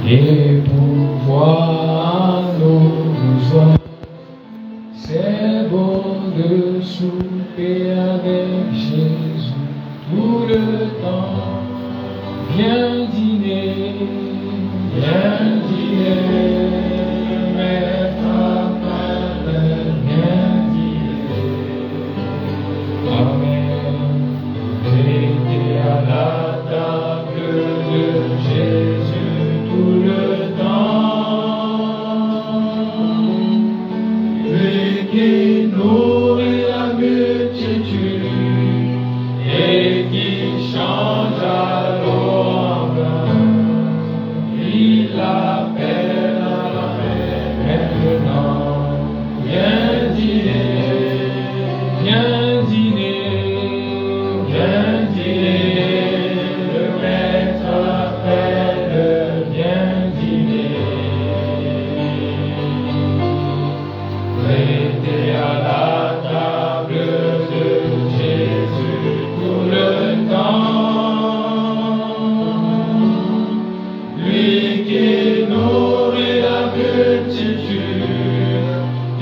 et pourvoir nos besoins. C'est bon de souper avec Jésus tout le temps. Viens dîner, mettre à table, viens dîner. Amen. Rester à la table de Jésus tout le temps. Lui qui nourrit la multitude et qui change à l'eau en vin. Il appelle à la paix maintenant. Viens dîner, viens dîner, viens dîner. Le maître appelle, viens dîner. Restez à la table de Jésus tout le temps. Lui qui nourrit la multitude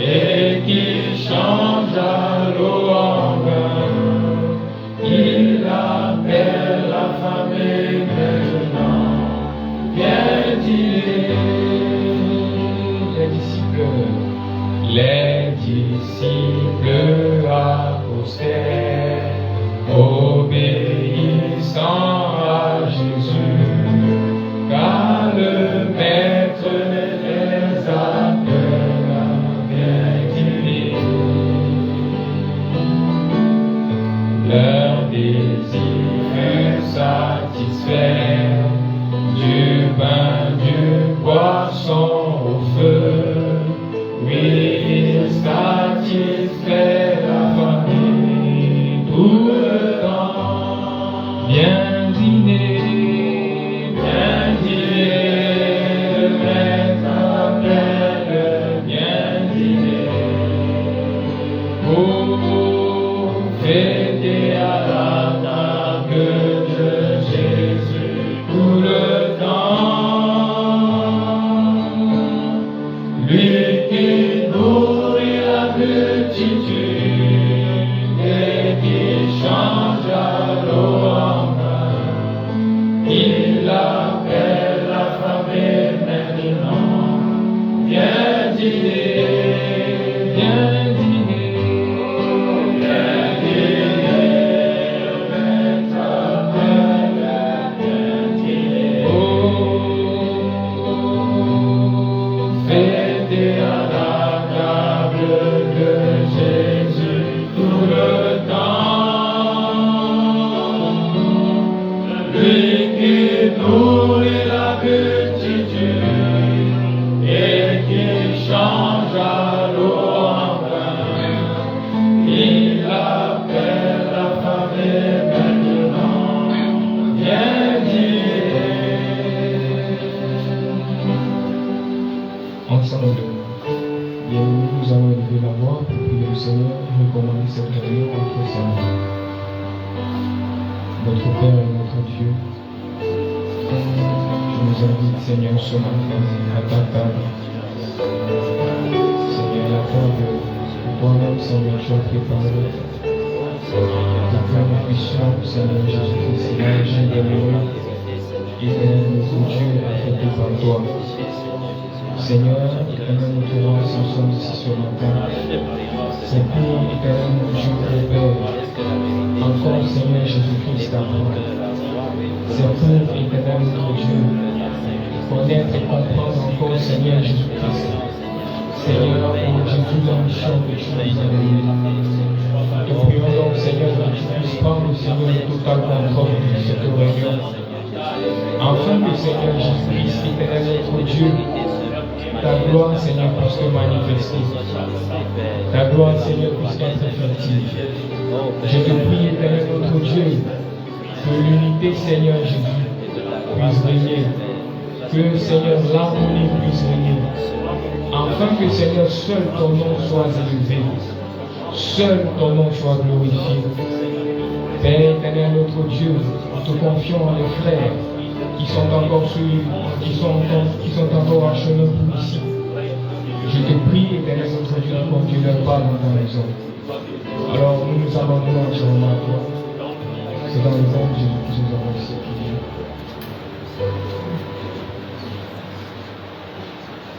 et qui change à l'eau en vin. Il appelle la famille maintenant. Viens dîner. Les disciples accostèrent, obéissant à Jésus, car le Maître les appelle à bien dîner. Leur désir fut satisfait, du pain, du poisson au feu. Oui, il satisfait la famille tout le temps. Viens dîner, le maître appelle, viens dîner. Oh, fêtez à la table de Jésus tout le temps. Lui qui nourrit la multitude et qui change à l'eau en vin. Il appelle la famille maintenant. Viens dîner, viens dîner, viens dîner. Le maître appelle, viens dîner. Oh, fêtez à la table de Jésus tout le temps. Lui qui nourrit la multitude et qui change à l'eau en vin. Il appelle la famille maintenant. Viens dîner. Ensemble, nous allons élever la voix pour prier le Seigneur et recommander cette réunion entre sa main. Notre Père et notre Dieu, je nous invite, Seigneur, ce matin à ta table. Seigneur, la table que toi-même, Seigneur, tu as préparée. Afin que nous puissions, Seigneur Jésus-Christ, manger de nous et notre Dieu affecté par toi. Seigneur, éternel notre roi, si nous sommes ici ce matin, c'est pour, éternel mon Dieu, Père, encore, Seigneur Jésus-Christ, apprendre. C'est pour, éternel notre Dieu, connaître et comprendre encore, Seigneur Jésus-Christ. Seigneur, pour Jésus, la mission que tu nous as donnée. Et prions donc, Seigneur, que tu puisses prendre, Seigneur, le total contrôle de cette réunion. Afin que, Seigneur Jésus-Christ, éternel notre Dieu, ta gloire, Seigneur, puisse te manifester. Ta gloire, Seigneur, puisse être effective. Je te prie, éternel notre Dieu, que l'unité, Seigneur Jésus, puisse régner. Que, Seigneur, l'harmonie puisse régner. Afin que, Seigneur, seul ton nom soit élevé. Seul ton nom soit glorifié. Père éternel, notre Dieu, nous te confions les frères qui sont encore en chemin pour ici. Je te prie, éternel notre Dieu, de conduire leur pas dans ta maison. Alors nous nous abandonnons entièrement à toi. C'est dans le nom de Jésus que nous avons ici.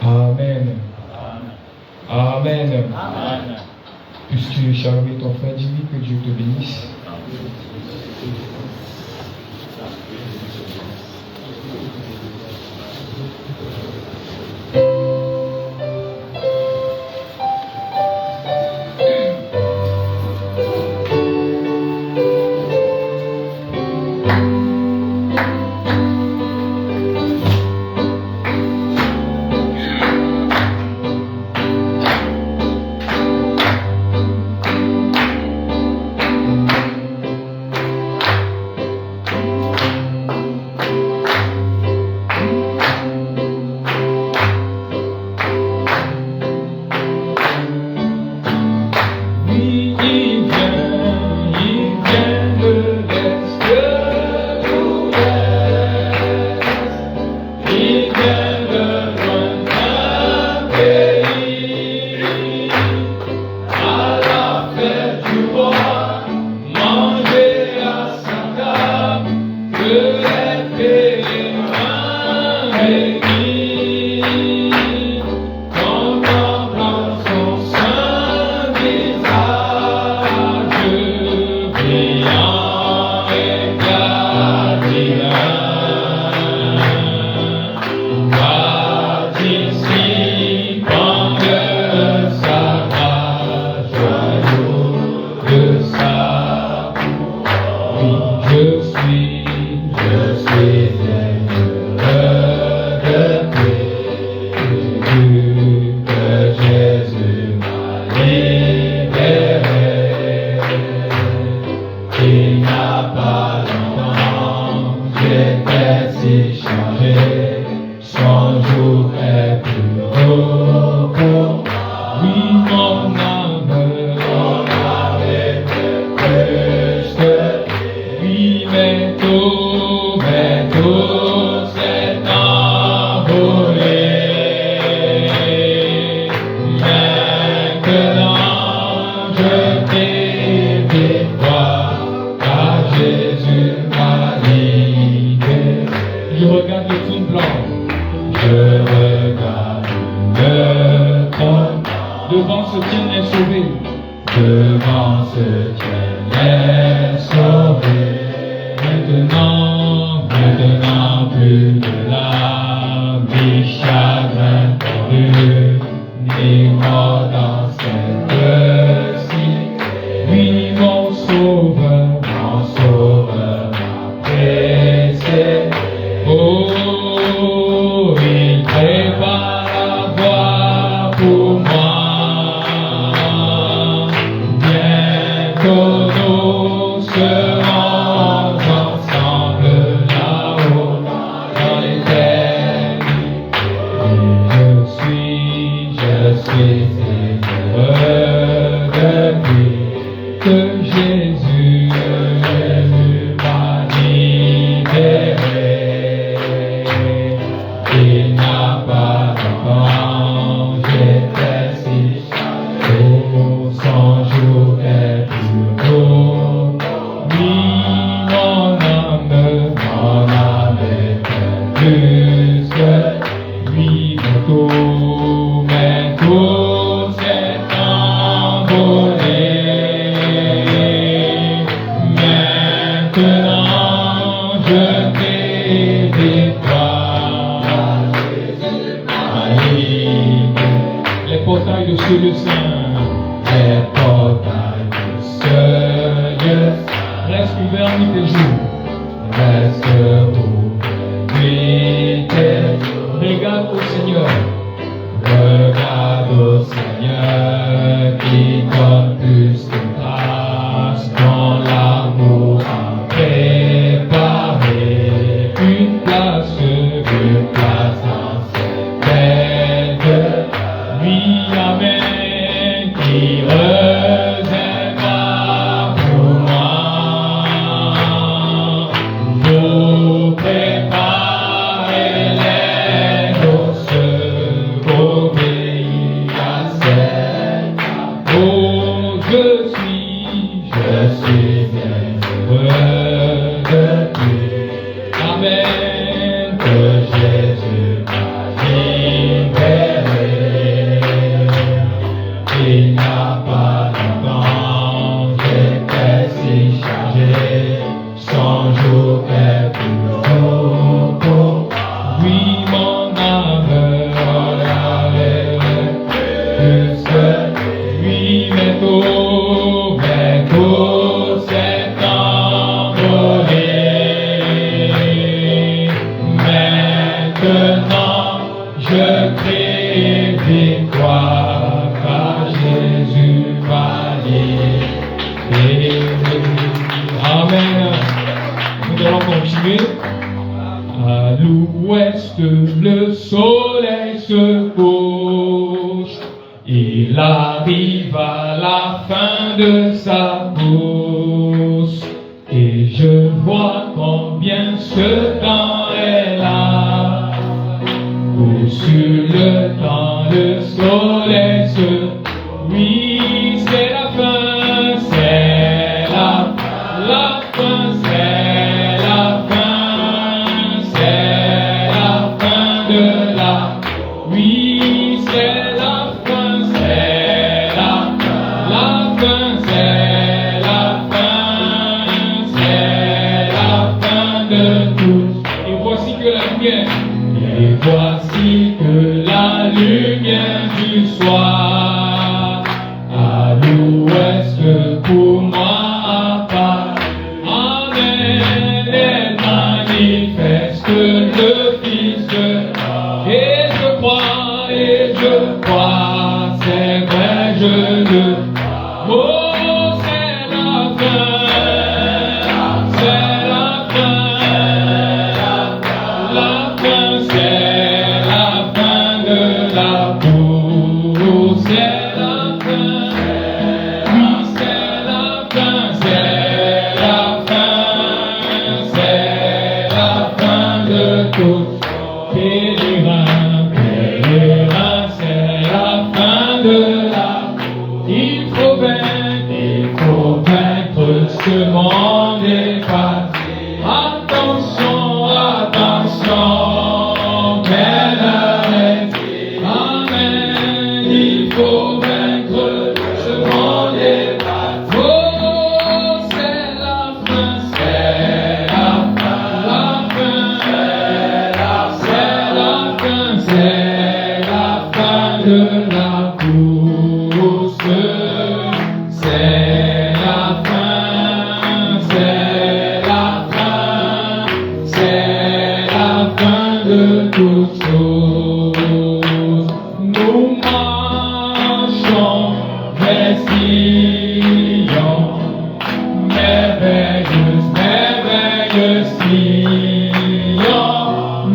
Amen. Amen. Amen. Puisque tu es charmé ton frère, dis-lui que Dieu te bénisse. Qui reviendra pour moi. À l'ouest, le soleil se couche. Il arrive à la fin de sa course. Et je vois combien ce temps est là. Où sur le temps, le soleil se... Oui, c'est la fin, c'est la fin, c'est la fin, c'est la fin de la... Oui, c'est la fin, c'est la fin, c'est la fin, c'est la fin de tout. Et voici que la lumière, et voici que la lumière du soir, à l'ouest pour moi apparaît. Amen, elle manifeste le Fils de Dieu. Et je crois, c'est vrai, je le crois. Oh, c'est la fin, c'est la fin, la fin, c'est la fin de la course, c'est la fin, oui, c'est la fin, c'est la fin, c'est la fin de tout. Pèlerin, pèlerin, c'est la fin de la course. Il faut vaincre ce monde effacé. Attention, attention, quelle heure est-il? Amen, il faut vaincre ce monde effacé. Oh, c'est la fin, c'est la fin, c'est la fin, c'est la fin de la course. C'est la fin, c'est la fin, c'est la fin de toutes choses. Nous marchons vers Sion, merveilleuse, merveilleuse Sion.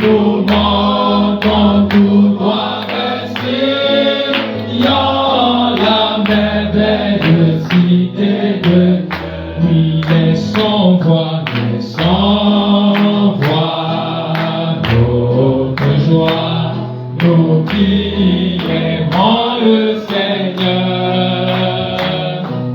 Nous montons tout droit vers Sion, la merveilleuse cité de Dieu. Oui, laissons voir notre joie, nous qui aimons le Seigneur.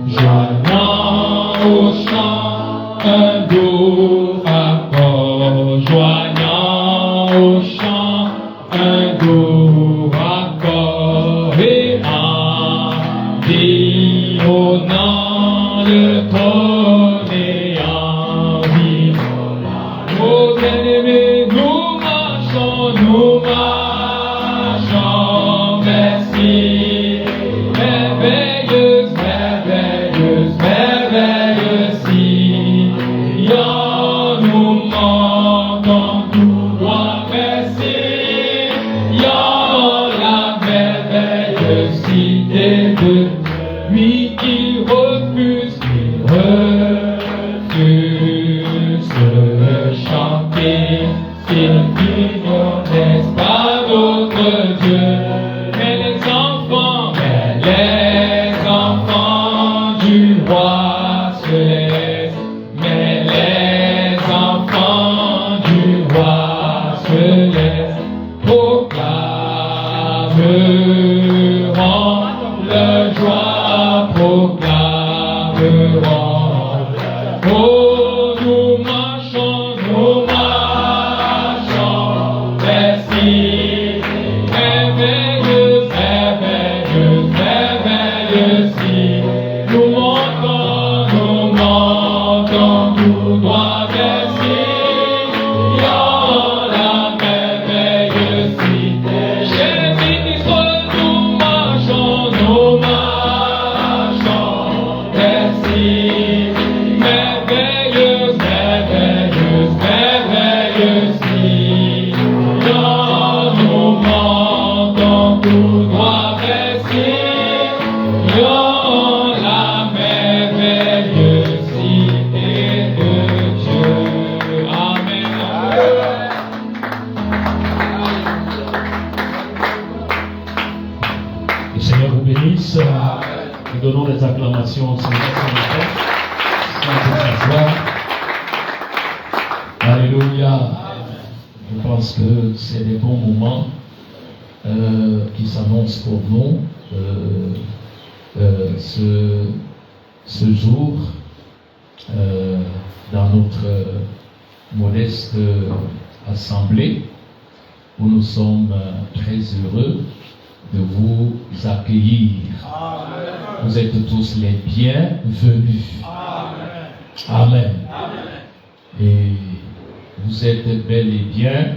Joignant au chant un doux accord, joignant au chant un doux accord, et environnant le trône et environnant. Oh bien-aimés, nous marchons, merci. Merveilleuse, merveilleuse, merveilleuse Sion, nous montons tout droit vers Sion, la merveilleuse cité de lui qui refuse chanter, c'est l'union, n'est-ce pas notre Dieu? Mais les enfants du roi se laissent, mais les enfants du roi se laissent, proclameront leur joie, proclameront. Oh, nous marchons, merci. Merveilleuse, merveilleuse, merveilleuse, nous montons tout droit vers Sion, la merveilleuse cité. Chez les ministres, nous marchons, merci. Merveilleuse, merveilleuse, merveilleuse Sion, nous montons tout droit vers Sion, la merveilleuse cité de Dieu. Amen. Donnons des acclamations au Seigneur ce matin. On peut s'asseoir. Alléluia. Je pense que c'est des bons moments qui s'annoncent pour nous. Ce jour, dans notre modeste assemblée, où nous sommes très heureux de vous accueillir. Amen. Vous êtes tous les bienvenus. Amen. Et vous êtes bel et bien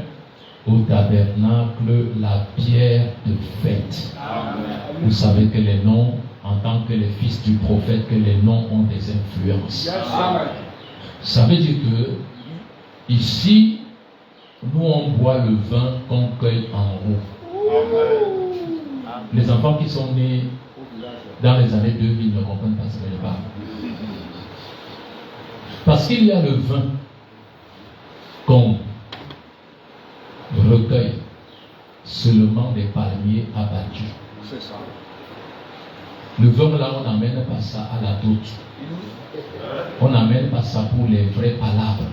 au tabernacle La Pierre de Fête. Amen. Vous savez que les noms, en tant que les fils du prophète, que les noms ont des influences. Amen. Ça veut dire que ici, nous on boit le vin qu'on cueille en haut. Amen. Les enfants qui sont nés dans les années 2000 ne comprennent pas ce que je parle. Parce qu'il y a le vin qu'on recueille seulement des palmiers abattus. C'est ça. Le vin là, on n'amène pas ça à la doute. On n'amène pas ça pour les vraies palabres.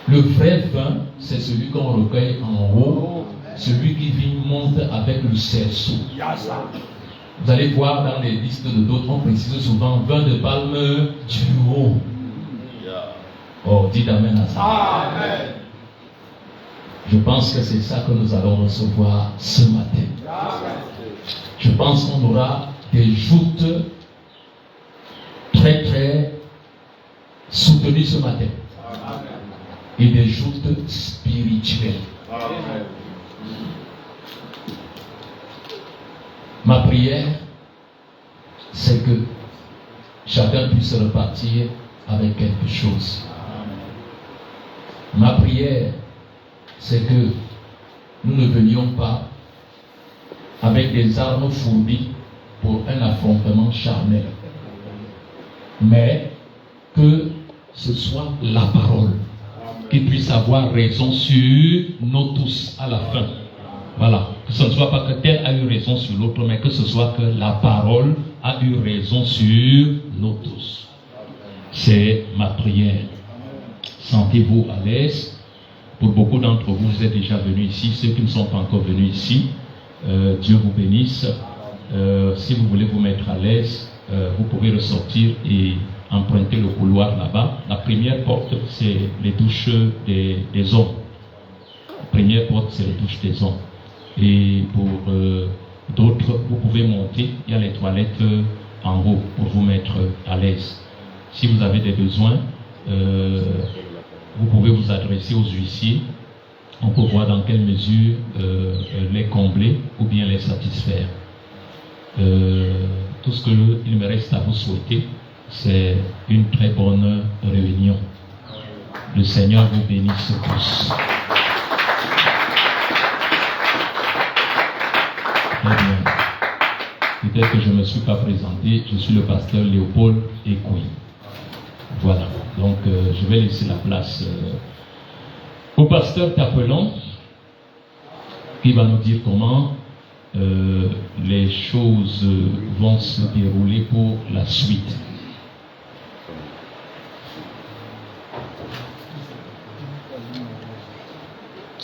Le vrai vin, c'est celui qu'on recueille en haut, celui qui monte avec le cerceau. Vous allez voir dans les listes de d'autres, on précise souvent vin de palme du haut. Oh, dites amen à ça. Amen. Je pense que c'est ça que nous allons recevoir ce matin. Amen. Je pense qu'on aura des joutes très très soutenues ce matin. Amen. Et des joutes spirituelles. Amen. Ma prière, c'est que chacun puisse repartir avec quelque chose. Ma prière, c'est que nous ne venions pas avec des armes fourbies pour un affrontement charnel, mais que ce soit la parole qui puisse avoir raison sur nous tous à la fin. Voilà, que ce ne soit pas que tel a eu raison sur l'autre, mais que ce soit que la parole a eu raison sur nous tous. C'est ma prière. Sentez-vous à l'aise. Pour beaucoup d'entre vous, vous êtes déjà venus ici. Ceux qui ne sont pas encore venus ici, Dieu vous bénisse. Si vous voulez vous mettre à l'aise, vous pouvez ressortir et emprunter le couloir là-bas. La première porte, c'est les douches des hommes. La première porte, c'est les douches des hommes. Et pour d'autres, vous pouvez monter. Il y a les toilettes en haut pour vous mettre à l'aise. Si vous avez des besoins, vous pouvez vous adresser aux huissiers. On peut voir dans quelle mesure les combler ou bien les satisfaire. Tout ce qu'il me reste à vous souhaiter, c'est une très bonne réunion. Le Seigneur vous bénisse tous. Très bien. Peut-être que je ne me suis pas présenté. Je suis le pasteur Léopold Ekoui. Voilà. Donc, je vais laisser la place au pasteur Capelon qui va nous dire comment les choses vont se dérouler pour la suite.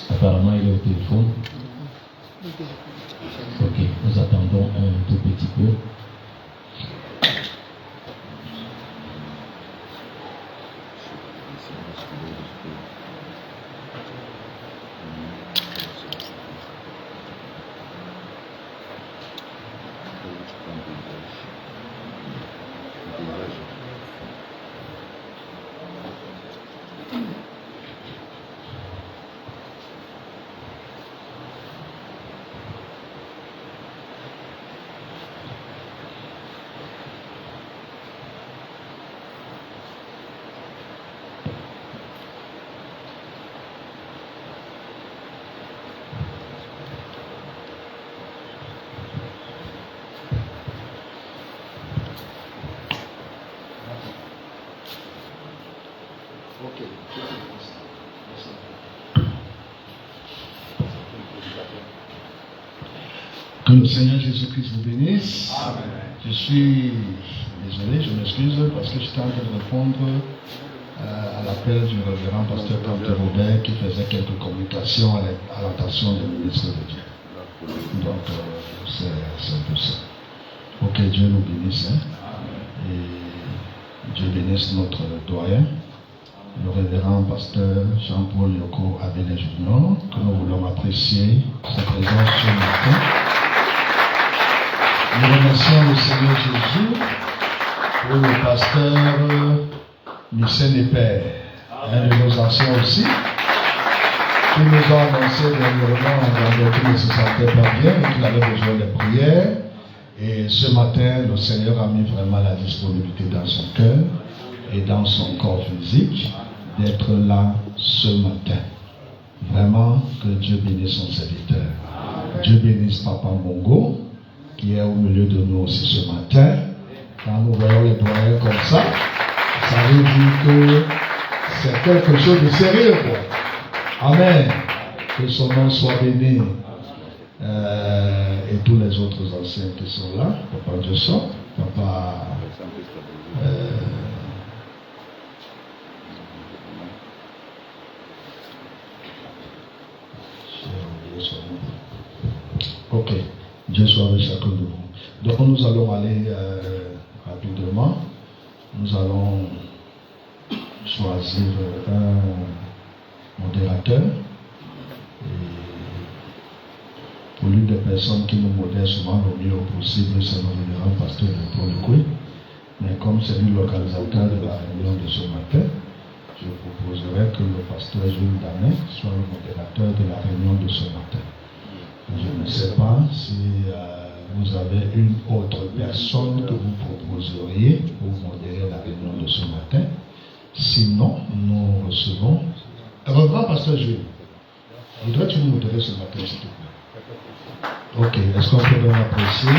Apparemment, il est au téléphone. Ok, nous attendons un tout petit peu. Que le Seigneur Jésus-Christ vous bénisse. Amen. Je suis désolé, je m'excuse parce que j'étais en train de répondre à l'appel du révérend pasteur Canteur Robert qui faisait quelques communications à l'attention des ministres de Dieu. Donc, c'est un peu ça. Ok, Dieu nous bénisse. Hein? Et Dieu bénisse notre doyen, le révérend pasteur Jean-Paul Yoko Abene Junior, que nous voulons apprécier sa présence ce matin. Nous remercions le Seigneur Jésus pour le pasteur Michel Épère, un de nos anciens aussi, qui nous a annoncé dernièrement qu'il ne se sentait pas bien et qu'il avait besoin de prière. Et ce matin, le Seigneur a mis vraiment la disponibilité dans son cœur et dans son corps physique d'être là ce matin. Vraiment, que Dieu bénisse son serviteur. Dieu bénisse Papa Mongo, qui est au milieu de nous aussi ce matin. Quand nous voyons les doyens comme ça veut dire que c'est quelque chose de sérieux, quoi. Amen. Que son nom soit béni. Et tous les autres anciens qui sont là, Papa Joshua, Papa ok, Dieu soit avec chacun de vous. Donc nous allons aller rapidement. Nous allons choisir un modérateur. Pour l'une des personnes qui nous modèrent souvent le mieux possible, c'est le révérend pasteur de Paul. Mais comme c'est lui l'organisateur de la réunion de ce matin, je proposerai que le pasteur Jules Danet soit le modérateur de la réunion de ce matin. Je ne sais pas si vous avez une autre personne que vous proposeriez pour modérer la réunion de ce matin. Sinon, nous recevons. Revenons, pasteur Jules. Voudrais-tu nous modérer ce matin, s'il te plaît? Ok, est-ce qu'on peut bien apprécier?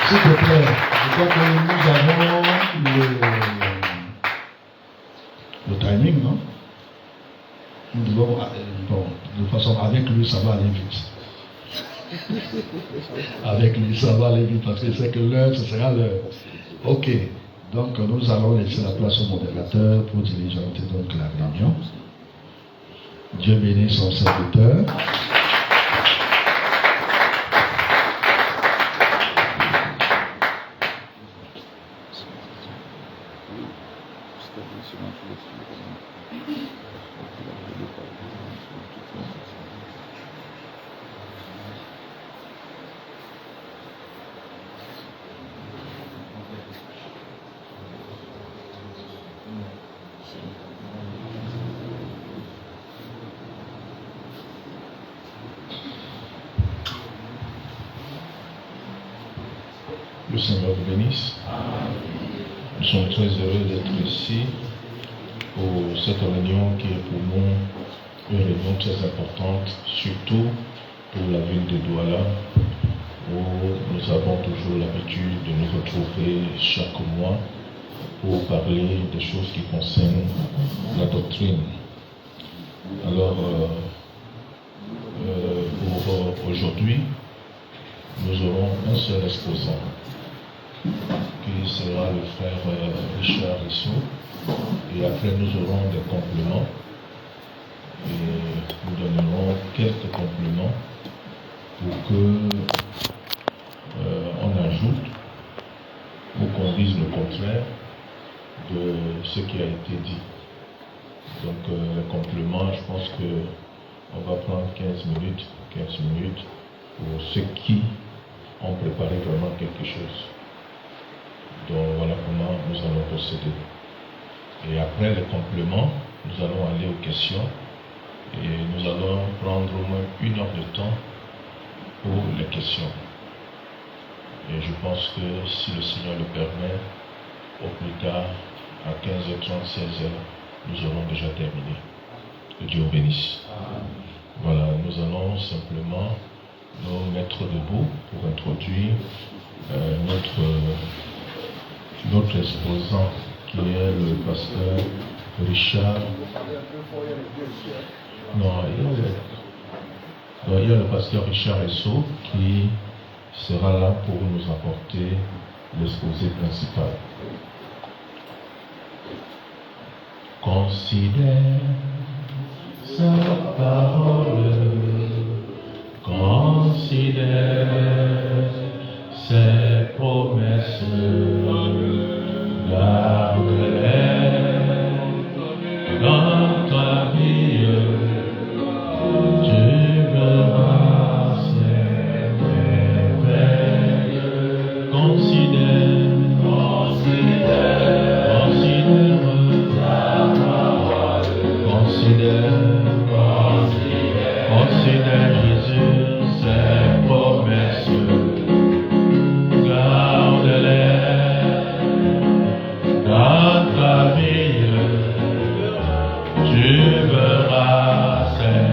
S'il te plaît, je crois que nous avons le timing, non? Nous devons, bon, de toute façon, avec lui, ça va aller vite. Avec lui, ça va aller vite, parce que c'est que l'heure, ce sera l'heure. Ok, donc nous allons laisser la place au modérateur pour diligenter donc la réunion. Dieu bénisse son serviteur. Le Seigneur vous bénisse. Nous sommes très heureux d'être ici pour cette réunion qui est pour nous une réunion très importante, surtout pour la ville de Douala, où nous avons toujours l'habitude de nous retrouver chaque mois pour parler des choses qui concernent la doctrine. Alors, pour aujourd'hui, nous aurons un seul exposant, qui sera le frère Richard Rissot, et après nous aurons des compléments, et nous donnerons quelques compléments pour que on ajoute, pour qu'on dise le contraire de ce qui a été dit. Donc les compléments, je pense qu'on va prendre 15 minutes pour ceux qui ont préparé vraiment quelque chose. Donc voilà comment nous allons procéder. Et après les compléments, nous allons aller aux questions et nous allons prendre au moins 1 heure de temps pour les questions. Et je pense que si le Seigneur le permet, au plus tard, à 15h30, 16h, nous aurons déjà terminé. Que Dieu vous bénisse. Voilà, nous allons simplement nous mettre debout pour introduire notre exposant qui est le pasteur Richard. Non, Donc, il y a le pasteur Richard Esso qui sera là pour nous apporter l'exposé principal. Considère sa parole, considère ses promesses, garde-les dans ta vie, tu verras ses merveilles. Considère Jésus, ses promesses, garde-les dans ta vie, tu verras ses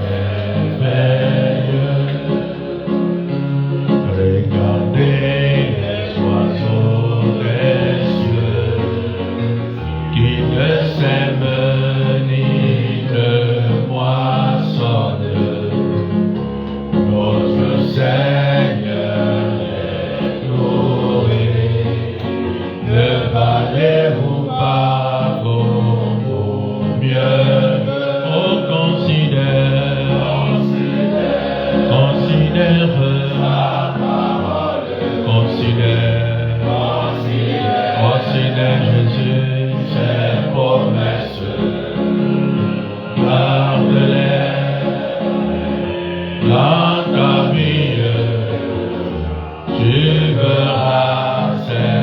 merveilles. Regardez les oiseaux des cieux qui ne sèment ni ne moissonnent. Notre Seigneur est glorieux. Ne valez-vous pas beaucoup mieux? Oh, considère sa parole. Considère Jésus, ses promesses. Garde-les dans ta vie, tu verras ses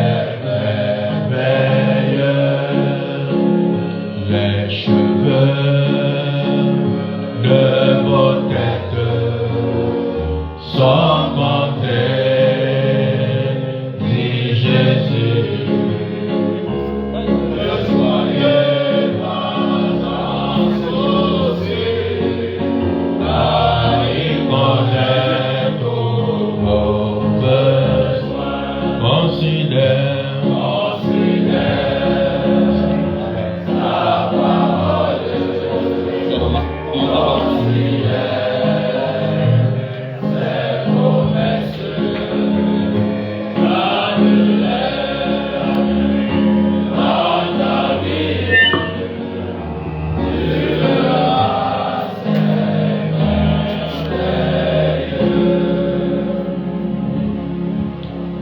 merveilles. Les cheveux de vos têtes sont comptés, dit Jésus. Ne soyez pas en souci, car il connaît tous vos besoins. Considère sa parole.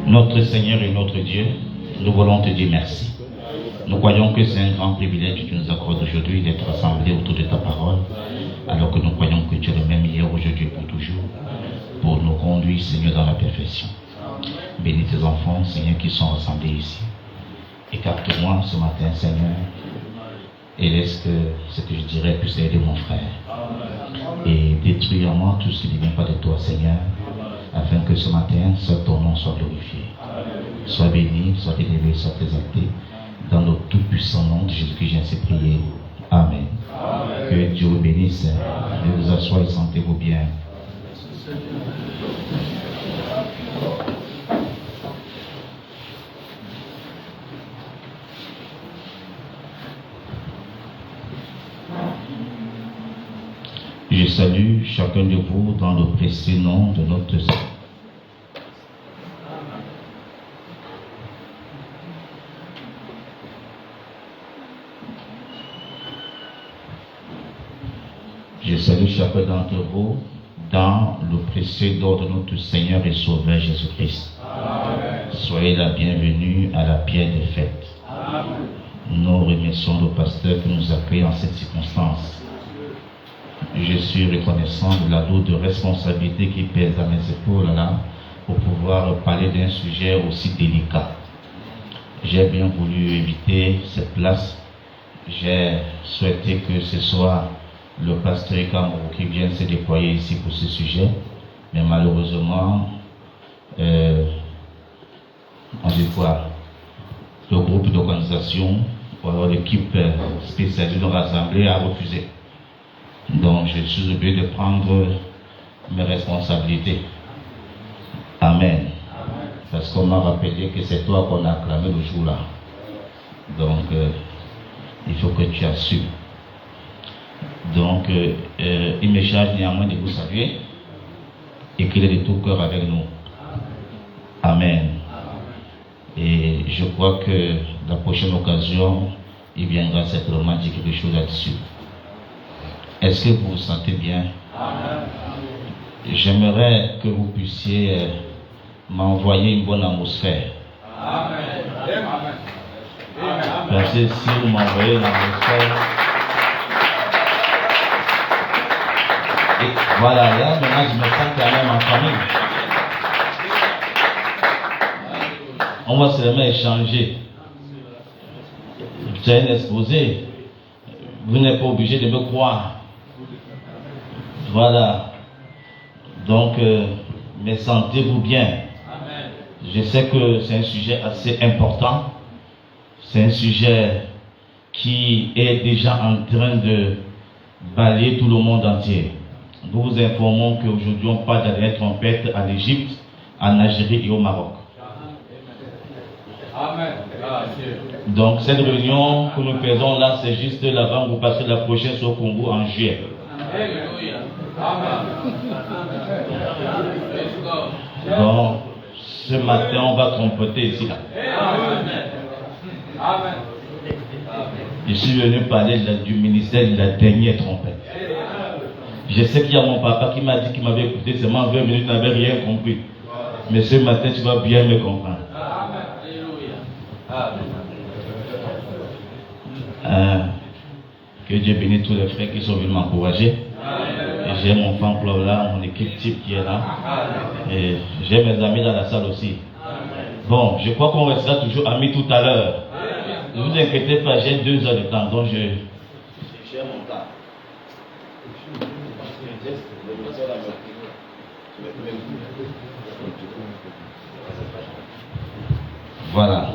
Notre Seigneur et notre Dieu, nous voulons te dire merci. Nous croyons que c'est un grand privilège que tu nous accordes aujourd'hui d'être rassemblés autour de ta parole, alors que nous croyons que tu es le même hier, aujourd'hui et pour toujours, pour nous conduire, Seigneur, dans la perfection. Bénis tes enfants, Seigneur, qui sont rassemblés ici. Écarte-moi ce matin, Seigneur, et laisse que ce que je dirais puisse aider mon frère. Et détruis en moi tout ce qui ne vient pas de toi, Seigneur, afin que ce matin, seul ton nom soit glorifié. Sois béni, sois élevé, sois exalté. Dans le tout-puissant nom de Jésus-Christ, j'ai ainsi prié. Amen. Amen. Que Dieu vous bénisse. Amen. Vous asseoir et sentez-vous bien. Je salue chacun de vous dans le précieux nom de notre Seigneur. Je salue chacun d'entre vous dans le précieux nom de notre Seigneur et Sauveur Jésus-Christ. Soyez la bienvenue à la pierre des fêtes. Amen. Nous remercions le pasteur qui nous accueille en cette circonstance. Je suis reconnaissant de la lourde responsabilité qui pèse à mes épaules là pour pouvoir parler d'un sujet aussi délicat. J'ai bien voulu éviter cette place. J'ai souhaité que ce soit le pasteur Ikambo qui vienne se déployer ici pour ce sujet, mais malheureusement, on dit quoi, le groupe d'organisation ou alors l'équipe spécialisée dans l'Assemblée a refusé. Donc je suis obligé de prendre mes responsabilités. Amen. Parce qu'on m'a rappelé que c'est toi qu'on a acclamé le jour-là. Donc il faut que tu assumes. Donc Donc, il me charge néanmoins de vous saluer et qu'il est de tout cœur avec nous. Amen. Et je crois que la prochaine occasion, il viendra certainement dire quelque chose là-dessus. Est-ce que vous vous sentez bien? J'aimerais que vous puissiez m'envoyer une bonne atmosphère. Parce que si vous m'envoyez l'atmosphère, et voilà, là maintenant je me sens quand même en famille. On va seulement échanger. C'est un exposé. Vous n'êtes pas obligé de me croire. Voilà. Donc, mais sentez-vous bien. Je sais que c'est un sujet assez important. C'est un sujet qui est déjà en train de balayer tout le monde entier. Nous vous informons qu'aujourd'hui on parle de la dernière trompette à l'Égypte, en Algérie et au Maroc. Donc cette réunion que nous faisons là, c'est juste l'avant vous passez la prochaine sur Congo en juillet. Donc ce matin on va trompeter ici là. Je suis venu parler du ministère de la dernière trompette. Je sais qu'il y a mon papa qui m'a dit qu'il m'avait écouté seulement 20 minutes, n'avait rien compris. Mais ce matin tu vas bien me comprendre. Que Dieu bénisse tous les frères qui sont venus m'encourager. Et j'ai mon fan club là, mon équipe type qui est là. Et j'ai mes amis dans la salle aussi. Bon, je crois qu'on restera toujours amis tout à l'heure. Ne vous inquiétez pas, j'ai 2 heures de temps, donc j'ai mon temps. Voilà.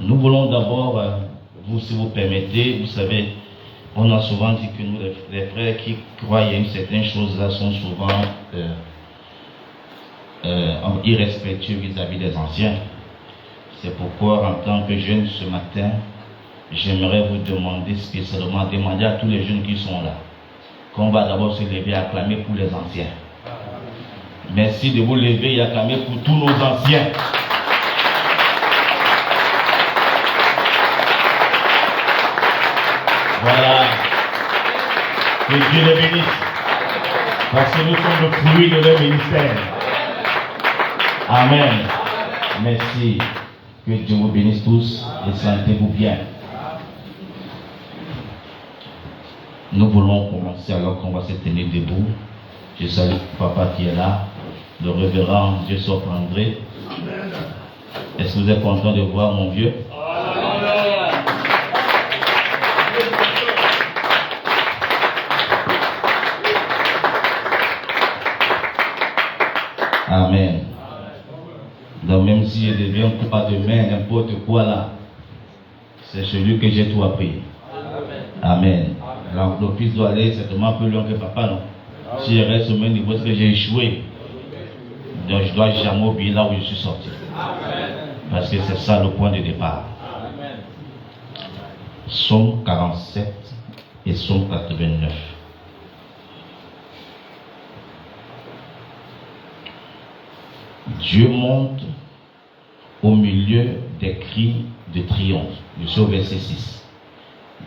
Nous voulons d'abord, vous, si vous permettez, vous savez, on a souvent dit que nous, les frères qui croient à une certaine chose là, sont souvent irrespectueux vis-à-vis des anciens. C'est pourquoi, en tant que jeune ce matin, j'aimerais vous demander spécialement, demander à tous les jeunes qui sont là, qu'on va d'abord se lever et acclamer pour les anciens. Merci de vous lever et acclamer pour tous nos anciens. Voilà. Que Dieu les bénisse. Parce que nous sommes le fruit de leur ministère. Amen. Merci. Que Dieu vous bénisse tous et sentez-vous bien. Nous voulons commencer alors qu'on va se tenir debout. Je salue papa qui est là, le révérend Dieu André. Est-ce que vous êtes content de voir mon vieux? Amen. Donc même si je deviens pas demain, n'importe quoi là, c'est celui que j'ai tout appris. Amen. L'office doit aller certainement un peu loin que papa, non? Si je reste au même niveau, c'est que j'ai échoué. Donc je dois jamais oublier là où je suis sorti. Parce que c'est ça le point de départ. Psaume 47 et Psaume 89. Dieu monte au milieu des cris de triomphe. Je suis au verset 6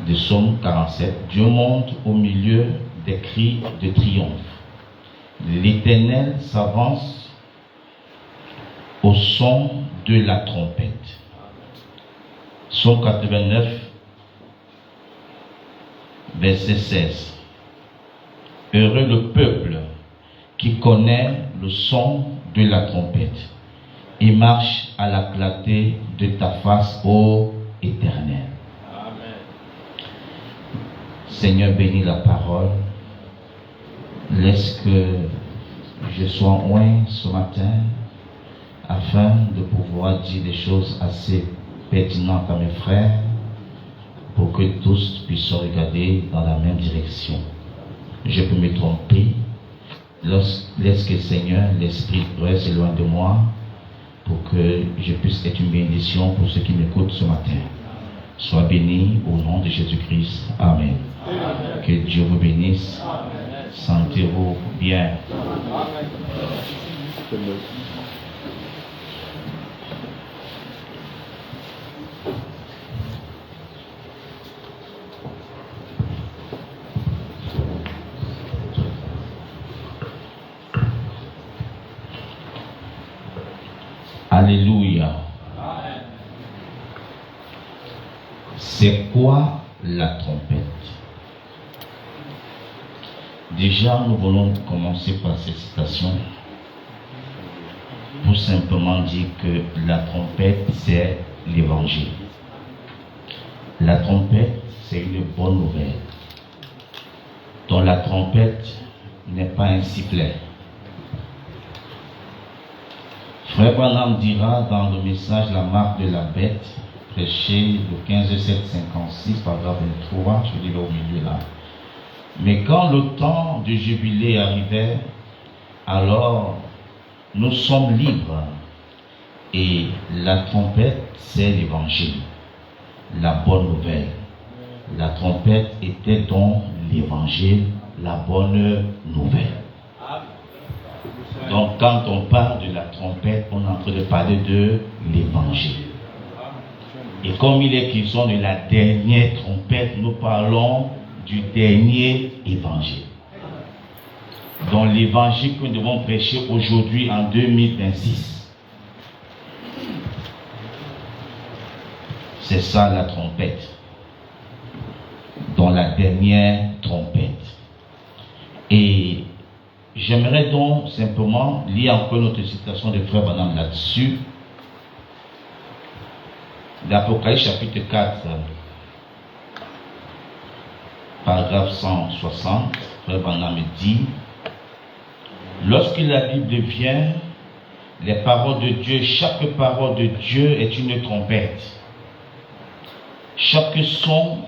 de Psaume 47. Dieu monte au milieu des cris de triomphe. L'Éternel s'avance au son de la trompette. Psaume 89, verset 16. Heureux le peuple qui connaît le son de la trompette et marche à la clarté de ta face, ô Éternel. Amen. Seigneur, bénis la parole. Laisse que je sois oint ce matin afin de pouvoir dire des choses assez pertinentes à mes frères pour que tous puissent regarder dans la même direction. Je peux me tromper. Laisse que Seigneur, l'Esprit s'éloigne de moi pour que je puisse être une bénédiction pour ceux qui m'écoutent ce matin. Sois béni au nom de Jésus-Christ. Amen. Que Dieu vous bénisse. Sentez-vous bien. Alléluia. C'est quoi la trompette? Déjà, nous voulons commencer par cette citation pour simplement dire que la trompette, c'est l'évangile. La trompette, c'est une bonne nouvelle. Donc la trompette n'est pas un sifflet. Frère Branham dira dans le message La marque de la bête, prêché le 15-7-56, paragraphe 23, je dis au milieu là. Mais quand le temps du jubilé arrivait, alors nous sommes libres. Et la trompette, c'est l'évangile, la bonne nouvelle. La trompette était donc l'évangile, la bonne nouvelle. Donc quand on parle de la trompette, on est en train de parler de l'évangile. Et comme il est question de la dernière trompette, nous parlons du dernier évangile. Donc l'évangile que nous devons prêcher aujourd'hui en 2026. C'est ça la trompette. Dans la dernière trompette. Et j'aimerais donc simplement lire encore notre citation de Frère Branham là-dessus. L'Apocalypse chapitre 4, paragraphe 160, Frère Branham dit: lorsque la Bible vient, les paroles de Dieu, chaque parole de Dieu est une trompette. Chaque son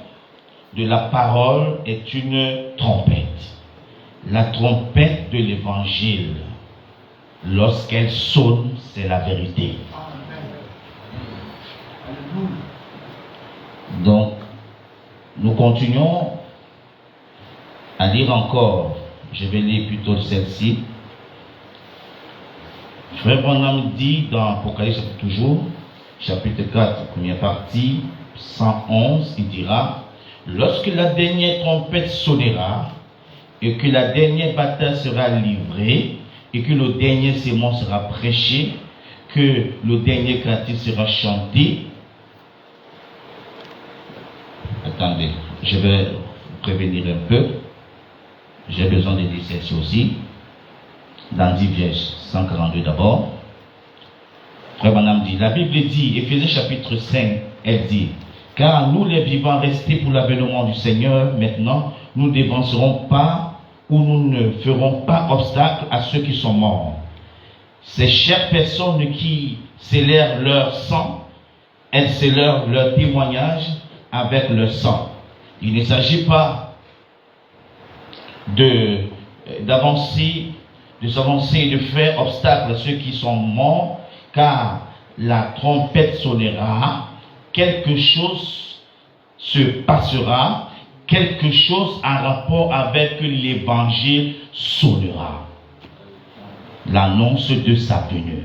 de la parole est une trompette. La trompette de l'évangile, lorsqu'elle sonne, c'est la vérité. Donc, nous continuons à lire encore. Je vais lire plutôt celle-ci. Frère Branham dit dans Apocalypse toujours, chapitre 4, première partie, 111, il dira: lorsque la dernière trompette sonnera, et que la dernière bataille sera livrée, et que le dernier sermon sera prêché, que le dernier cantique sera chanté. Attendez, je vais prévenir un peu. J'ai besoin de dire ceci aussi. Dans 10 verset 142 d'abord. Frère Branham dit, la Bible dit, Éphésiens chapitre 5, elle dit: car nous les vivants restés pour l'avènement du Seigneur, maintenant, nous ne dévancerons pas ou nous ne ferons pas obstacle à ceux qui sont morts. Ces chères personnes qui scellèrent leur sang, elles scellèrent leur témoignage avec leur sang. Il ne s'agit pas d'avancer et de faire obstacle à ceux qui sont morts, car la trompette sonnera, quelque chose se passera, quelque chose en rapport avec l'évangile sonnera. L'annonce de sa venue.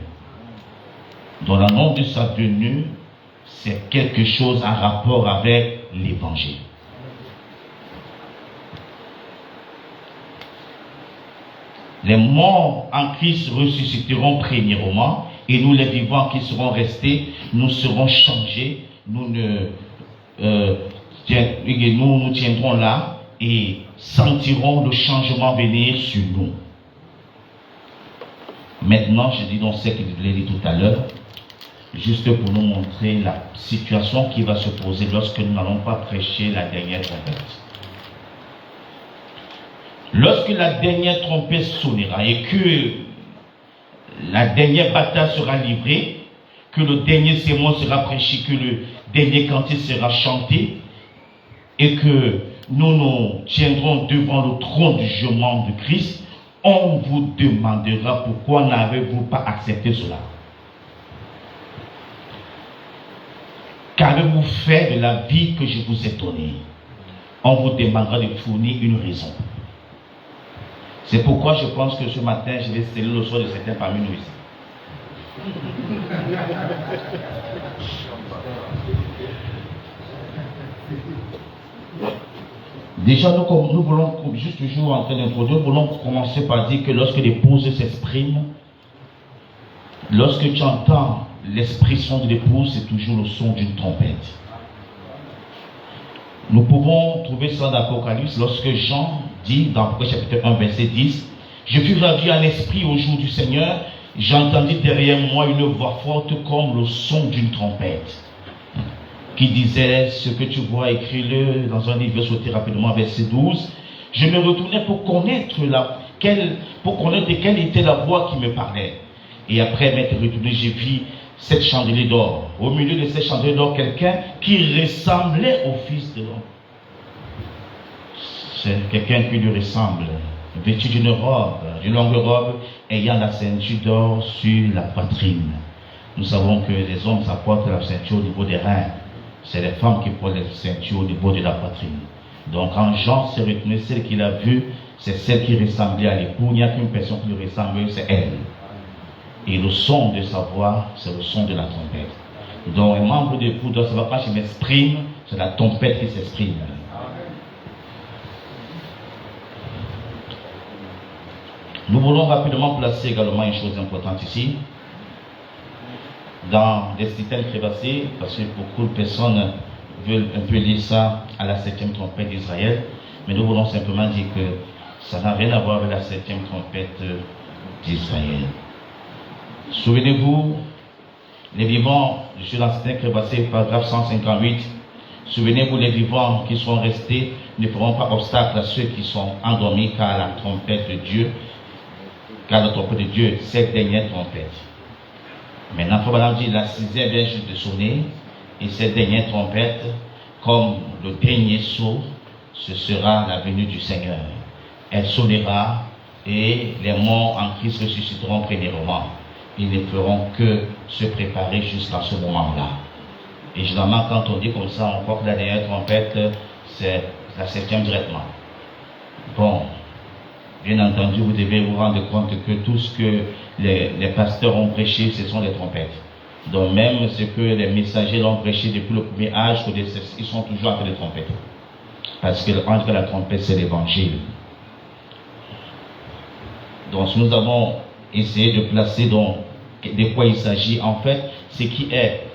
Dans l'annonce de sa venue, c'est quelque chose en rapport avec l'évangile. Les morts en Christ ressusciteront premièrement, et nous les vivants qui serons restés, nous serons changés, nous tiendrons là et sentirons le changement venir sur nous. Maintenant, je dis donc ce que je l'ai dit tout à l'heure, juste pour nous montrer la situation qui va se poser lorsque nous n'allons pas prêcher la dernière trompette. Lorsque la dernière trompette sonnera et que la dernière bataille sera livrée, que le dernier sermon sera prêché, que le dernier cantique sera chanté, et que nous nous tiendrons devant le trône du jugement de Christ, on vous demandera pourquoi n'avez-vous pas accepté cela. qu'avez-vous fait de la vie que je vous ai donnée? On vous demandera de fournir une raison. C'est pourquoi je pense que ce matin, je vais sceller le sort de certains parmi nous ici. Déjà, nous voulons, juste toujours en train d'introduire, nous voulons commencer par dire que lorsque l'épouse s'exprime, lorsque tu entends l'expression de l'épouse, c'est toujours le son d'une trompette. Nous pouvons trouver ça dans l'Apocalypse lorsque Jean dit dans Apocalypse chapitre 1 verset 10, « Je fus ravi en esprit au jour du Seigneur, j'entendis derrière moi une voix forte comme le son d'une trompette. » Qui disait, ce que tu vois, écris-le dans un livre, sauter rapidement, verset 12. Je me retournais pour connaître quelle était la voix qui me parlait. Et après m'être retourné, j'ai vu cette chandelier d'or. Au milieu de cette chandelier d'or, quelqu'un qui ressemblait au Fils de l'homme. C'est quelqu'un qui lui ressemble, vêtu d'une robe, d'une longue robe, ayant la ceinture d'or sur la poitrine. Nous savons que les hommes s'apportent la ceinture au niveau des reins. C'est les femmes qui portent la ceinture au niveau de la poitrine. Donc quand Jean s'est retenu, celle qu'il a vue, c'est celle qui ressemblait à l'époux. Il n'y a qu'une personne qui lui ressemble, c'est elle. Et le son de sa voix, c'est le son de la trompette. Donc un membre de l'époux doit savoir, quand je m'exprime, c'est la trompette qui s'exprime. Nous voulons rapidement placer également une chose importante ici. Dans des systèmes crévassés, parce que beaucoup de personnes veulent un peu lire ça à la 7e trompette d'Israël, mais nous voulons simplement dire que ça n'a rien à voir avec la 7e trompette d'Israël. Souvenez-vous, les vivants, je suis dans le système crévassé, paragraphe 158, souvenez-vous, les vivants qui sont restés ne feront pas obstacle à ceux qui sont endormis, car la trompette de Dieu, cette dernière trompette. Maintenant, Frère dit, la 6e vient juste de sonner, et cette dernière trompette, comme le dernier sceau, ce sera la venue du Seigneur. Elle sonnera, et les morts en Christ ressusciteront premièrement. Ils ne feront que se préparer jusqu'à ce moment-là. Et généralement, quand on dit comme ça, on croit que la dernière trompette, c'est la 7e directement. Bon. Bien entendu, vous devez vous rendre compte que tout ce que les pasteurs ont prêché, ce sont les trompettes. Donc même ce que les messagers ont prêché depuis le premier âge, ils sont toujours entre les trompettes. Parce que entre la trompette, c'est l'évangile. Donc nous avons essayé de placer de quoi il s'agit. En fait, ce qui est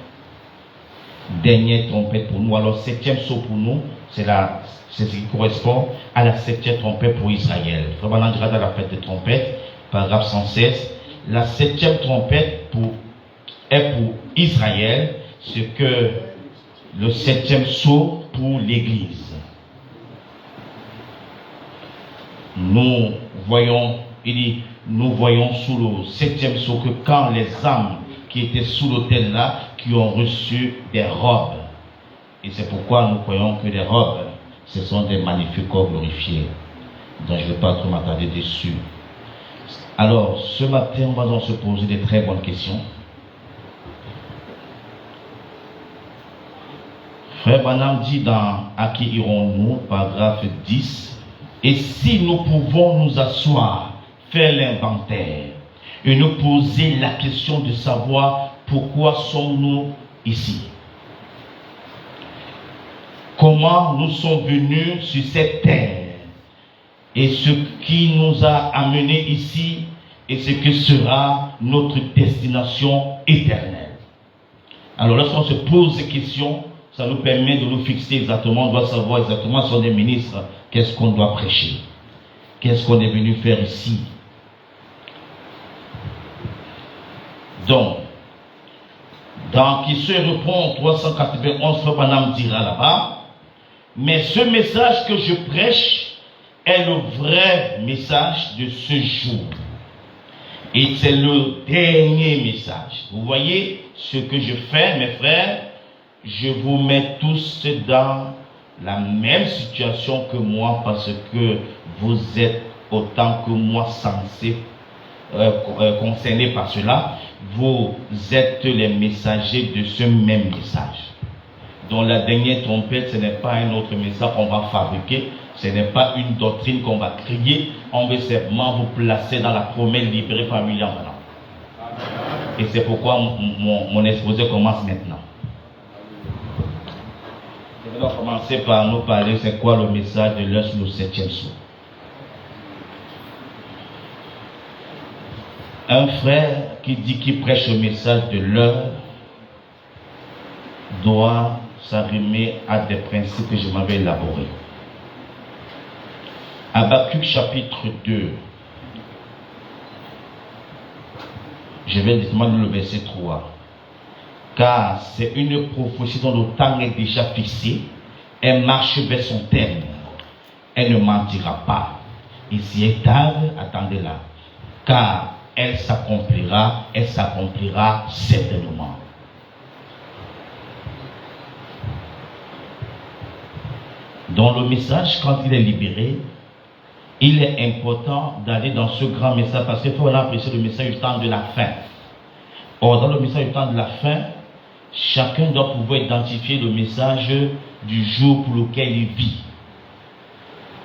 dernière trompette pour nous, alors 7e sceau pour nous, c'est ce qui correspond à la 7e trompette pour Israël. Vraiment, on dira dans la fête de trompette, paragraphe 116, la 7e trompette est pour Israël, ce que le 7e sceau pour l'Église. Nous voyons sous le 7e sceau que quand les âmes qui étaient sous l'autel là, qui ont reçu des robes, et c'est pourquoi nous croyons que les robes, ce sont des magnifiques corps glorifiés. Donc je ne vais pas trop m'attarder dessus. Alors, ce matin, on va donc se poser des très bonnes questions. Frère Branham dit dans « À qui irons-nous » paragraphe 10, « Et si nous pouvons nous asseoir, faire l'inventaire, et nous poser la question de savoir pourquoi sommes-nous ici? Comment nous sommes venus sur cette terre et ce qui nous a amenés ici et ce que sera notre destination éternelle. Alors lorsqu'on se pose ces questions, ça nous permet de nous fixer exactement, on doit savoir exactement si on est ministre, qu'est-ce qu'on doit prêcher, qu'est-ce qu'on est venu faire ici. Donc, dans qui se répond 391, Frère Branham dira là-bas, mais ce message que je prêche est le vrai message de ce jour. Et c'est le dernier message. Vous voyez ce que je fais, mes frères, je vous mets tous dans la même situation que moi parce que vous êtes autant que moi censés, concernés par cela. Vous êtes les messagers de ce même message. Dans la dernière trompette, ce n'est pas un autre message qu'on va fabriquer, ce n'est pas une doctrine qu'on va créer, on veut simplement vous placer dans la promesse libérée par William Branham. Et c'est pourquoi mon exposé commence maintenant. Je vais commencer par nous parler, c'est quoi le message de l'heure sur le 7e sceau. Un frère qui dit qu'il prêche le message de l'heure doit s'arrimer à des principes que je m'avais élaborés. Habakkuk chapitre 2. Je vais directement lire le verset 3. Car c'est une prophétie dont le temps est déjà fixé. Elle marche vers son terme. Elle ne mentira pas. Et si elle tarde, attendez-la. Car elle s'accomplira certainement. Dans le message, quand il est libéré, il est important d'aller dans ce grand message parce qu'il faut apprécier le message du temps de la fin. Or, dans le message du temps de la fin, chacun doit pouvoir identifier le message du jour pour lequel il vit.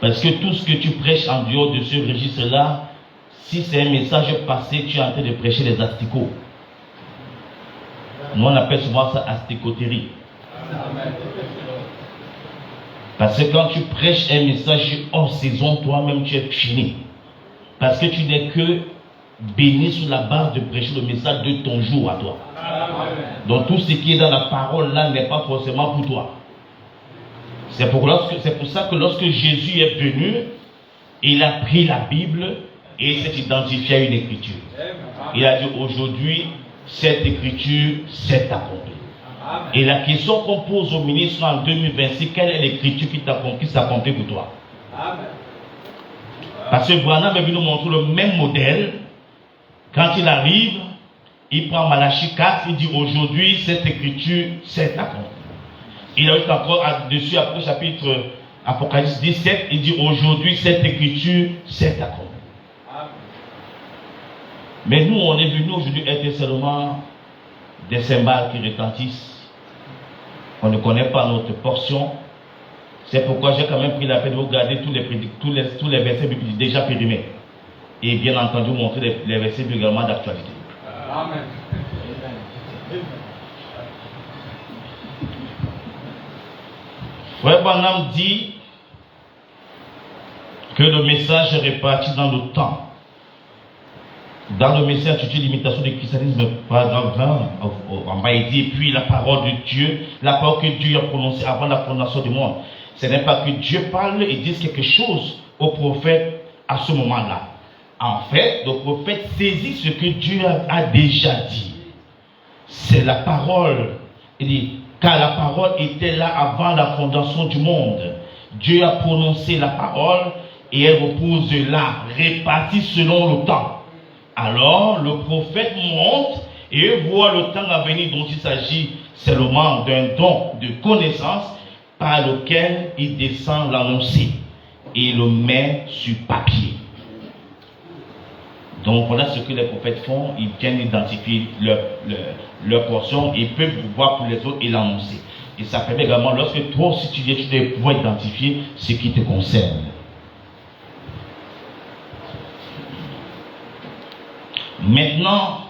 Parce que tout ce que tu prêches en dehors de ce registre-là, si c'est un message passé, tu es en train de prêcher les asticots. Nous, on appelle souvent ça asticoterie. Parce que quand tu prêches un message hors saison, toi-même tu es fini. Parce que tu n'es que béni sur la base de prêcher le message de ton jour à toi. Donc tout ce qui est dans la parole là n'est pas forcément pour toi. C'est pour ça que lorsque Jésus est venu, il a pris la Bible et s'est identifié à une écriture. Il a dit aujourd'hui, cette écriture s'est accomplie. Et la question qu'on pose au ministre en 2026, quelle est l'écriture qui s'accomplit pour toi? Parce que Branham est venu nous montrer le même modèle. Quand il arrive, il prend Malachie 4, il dit aujourd'hui, cette écriture s'est accomplie. Il a eu encore dessus, après chapitre Apocalypse 17, il dit aujourd'hui, cette écriture s'est accomplie. Mais nous, on est venus aujourd'hui être seulement des cymbales qui retentissent. On ne connaît pas notre portion. C'est pourquoi j'ai quand même pris la peine de vous garder tous les versets bibliques déjà périmés. Et bien entendu, montrer les versets également d'actualité. Amen. Frère Branham dit que le message est réparti dans le temps. Dans le message intitulé l'imitation du christianisme, paragraphe 20, en bas il dit, et puis la parole de Dieu, la parole que Dieu a prononcée avant la fondation du monde. Ce n'est pas que Dieu parle et dise quelque chose au prophète à ce moment-là. En fait, le prophète saisit ce que Dieu a déjà dit. C'est la parole. Il dit, car la parole était là avant la fondation du monde. Dieu a prononcé la parole et elle repose là, répartie selon le temps. Alors, le prophète monte et voit le temps à venir dont il s'agit seulement d'un don de connaissance par lequel il descend l'annoncer et le met sur papier. Donc voilà ce que les prophètes font, ils viennent identifier leur portion et peuvent voir pour les autres et l'annoncer. Et ça permet également, lorsque toi aussi tu viens, tu dois pouvoir identifier ce qui te concerne. Maintenant,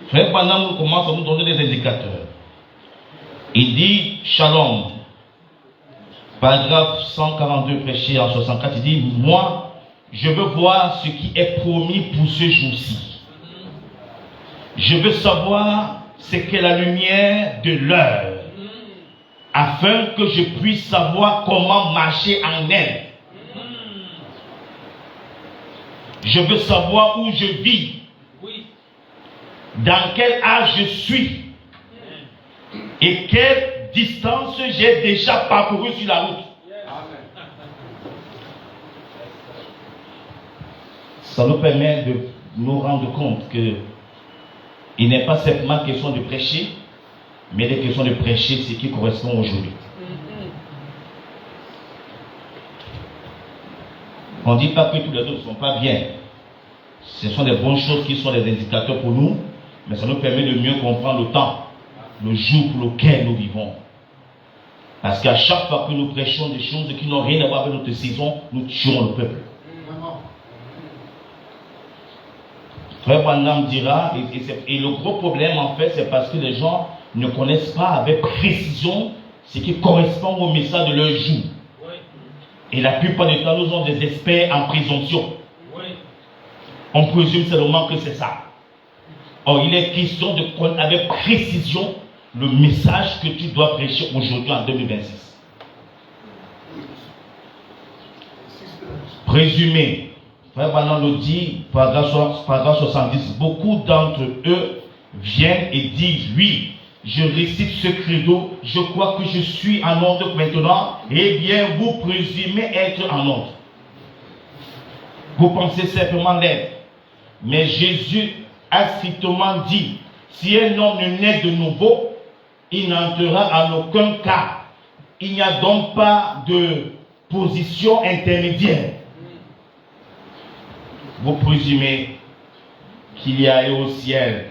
Frère Branham commence à nous donner des indicateurs. Il dit, Shalom, paragraphe 142 prêché en 64, il dit, moi, je veux voir ce qui est promis pour ce jour-ci. Je veux savoir ce qu'est la lumière de l'heure, afin que je puisse savoir comment marcher en elle. Je veux savoir où je vis, dans quel âge je suis, et quelle distance j'ai déjà parcouru sur la route. Ça nous permet de nous rendre compte que il n'est pas simplement question de prêcher, mais il est question de prêcher ce qui correspond aujourd'hui. On ne dit pas que tous les autres ne sont pas bien. Ce sont des bonnes choses qui sont des indicateurs pour nous, mais ça nous permet de mieux comprendre le temps, le jour pour lequel nous vivons. Parce qu'à chaque fois que nous prêchons des choses qui n'ont rien à voir avec notre saison, nous tuons le peuple. Frère Branham dira, et le gros problème en fait, c'est parce que les gens ne connaissent pas avec précision ce qui correspond au message de leur jour. Et la plupart du temps, nous sommes des experts en présomption. On présume seulement que c'est ça. Or, il est question de connaître avec précision le message que tu dois prêcher aujourd'hui en 2026. Présumé. Frère Branham nous dit, paragraphe 70, beaucoup d'entre eux viennent et disent, oui, je récite ce credo, je crois que je suis en ordre maintenant, eh bien vous présumez être en ordre. Vous pensez simplement l'être. Mais Jésus a strictement dit, si un homme ne naît de nouveau, il n'entrera en aucun cas. Il n'y a donc pas de position intermédiaire. Vous présumez qu'il y a allé au ciel,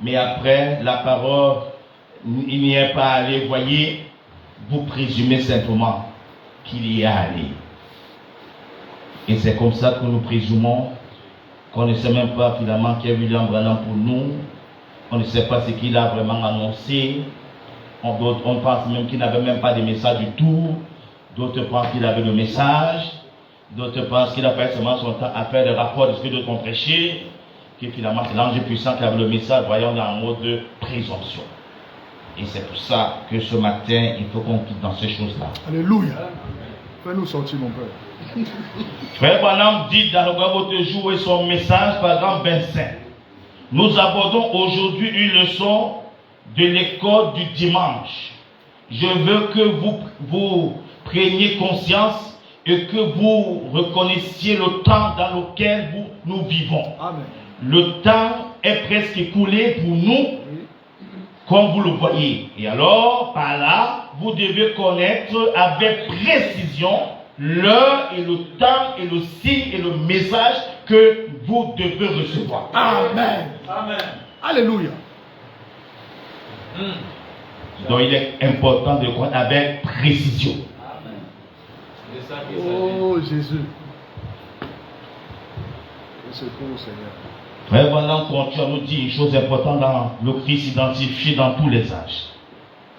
mais après la parole, il n'y est pas allé. Voyez, vous présumez simplement qu'il y est allé. Et c'est comme ça que nous présumons qu'on ne sait même pas finalement qu'il y a William Branham pour nous. On ne sait pas ce qu'il a vraiment annoncé. On pense même qu'il n'avait même pas de message du tout. D'autres pensent qu'il avait le message. D'autres pensent qu'il a fait seulement son temps à faire des rapports de ce que d'autres ont prêché. Que finalement c'est l'ange puissant qui avait le message, voyons dans un mode de présomption. Et c'est pour ça que ce matin, il faut qu'on quitte dans ces choses-là. Alléluia. Fais-nous sortir, mon père. Frère Branham dit dans le votre jour et son message, paragraphe 25. Nous abordons aujourd'hui une leçon de l'école du dimanche. Je veux que vous preniez conscience et que vous reconnaissiez le temps dans lequel nous vivons. Amen. Le temps est presque écoulé pour nous, comme vous le voyez. Et alors, par là, vous devez connaître avec précision l'heure et le temps et le signe et le message que vous devez recevoir. Amen. Amen. Alléluia. Donc il est important de connaître avec précision. Oh Jésus. Secours, Seigneur. Frère Branham continue à nous dire une chose importante dans le Christ identifié dans tous les âges.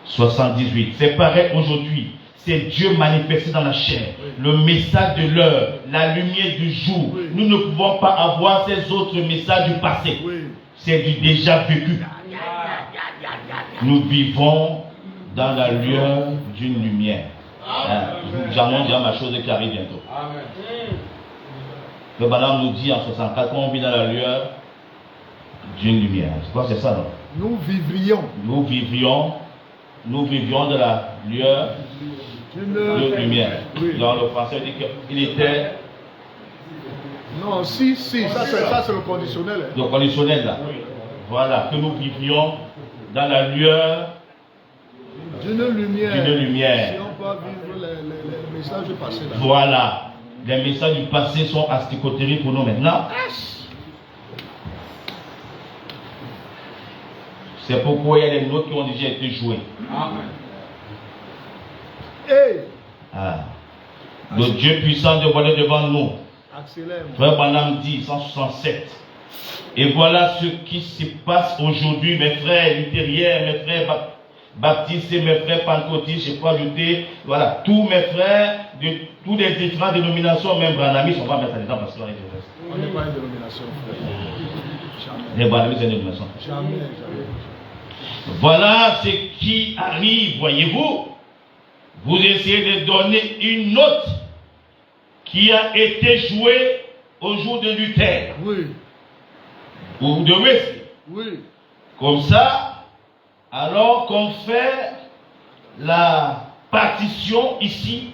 78. C'est pareil aujourd'hui. C'est Dieu manifesté dans la chair. Le message de l'heure, la lumière du jour. Nous ne pouvons pas avoir ces autres messages du passé. C'est du déjà vécu. Nous vivons dans la lueur d'une lumière. J'annonce déjà ma chose qui arrive bientôt. Le Branham nous dit en 64 qu'on vit dans la lueur d'une lumière. Je crois que c'est ça, non? Nous vivrions de la lueur de lumière. Oui. Dans le français, il dit qu'il était. Non, si, ça c'est le conditionnel. Le conditionnel là. Voilà, que nous vivions dans la lueur d'une lumière. lumière. Si on peut vivre les messages du passé là. Voilà. Les messages du passé sont asticotérés pour nous maintenant. C'est pourquoi il y a des notes qui ont déjà été jouées. Amen. Hey. Le Dieu puissant de voler devant nous. Accélère. Frère Branham dit 167. Et voilà ce qui se passe aujourd'hui, mes frères luthériens, mes frères baptistes, mes frères pentecôtistes, je peux ajouter, voilà, tous mes frères de toutes les différentes dénominations, même Branhamistes, on va mettre dedans parce qu'on est des On n'est pas une dénomination, frère. Les Branhamistes, c'est une dénomination. Jamais. Voilà ce qui arrive, voyez-vous. Vous essayez de donner une note qui a été jouée au jour de Luther. Oui. Ou de Wesley. Oui. Comme ça, alors qu'on fait la partition ici,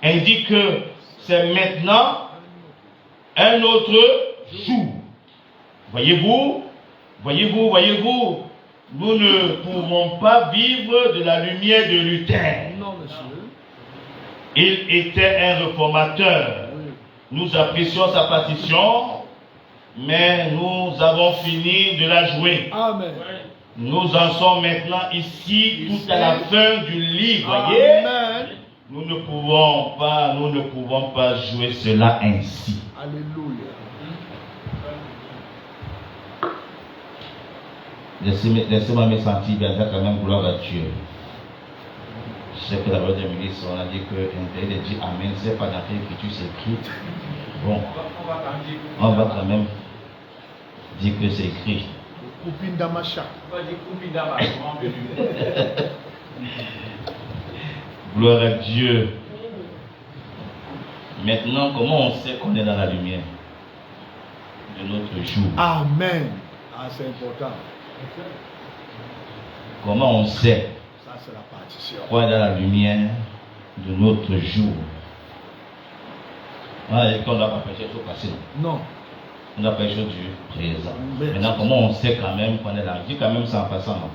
indique que c'est maintenant un autre jour. Voyez-vous, nous ne pouvons pas vivre de la lumière de Luther. Non, monsieur. Il était un réformateur. Oui. Nous apprécions sa partition, mais nous avons fini de la jouer. Amen. Nous en sommes maintenant ici, tout à la fin du livre, voyez. Amen. Nous ne pouvons pas jouer cela ainsi. Alléluia. Laissez-moi me sentir bien, quand même, gloire à Dieu. Je sais que la voix du ministre, on a dit que l'intérêt de dire Amen, c'est pas dans l'écriture, c'est écrit. Bon, on va quand même dire que c'est écrit. Gloire à Dieu. Maintenant, comment on sait qu'on est dans la lumière de notre jour? Amen. Ah, c'est important. Comment on sait Ça, c'est la partition. qu'on est dans la lumière de notre jour? Ah, et qu'on doit pas pécher au passé. Non. On doit pécher du présent. Maintenant, comment on sait quand même qu'on est là? Dis quand même ça en passant. Non?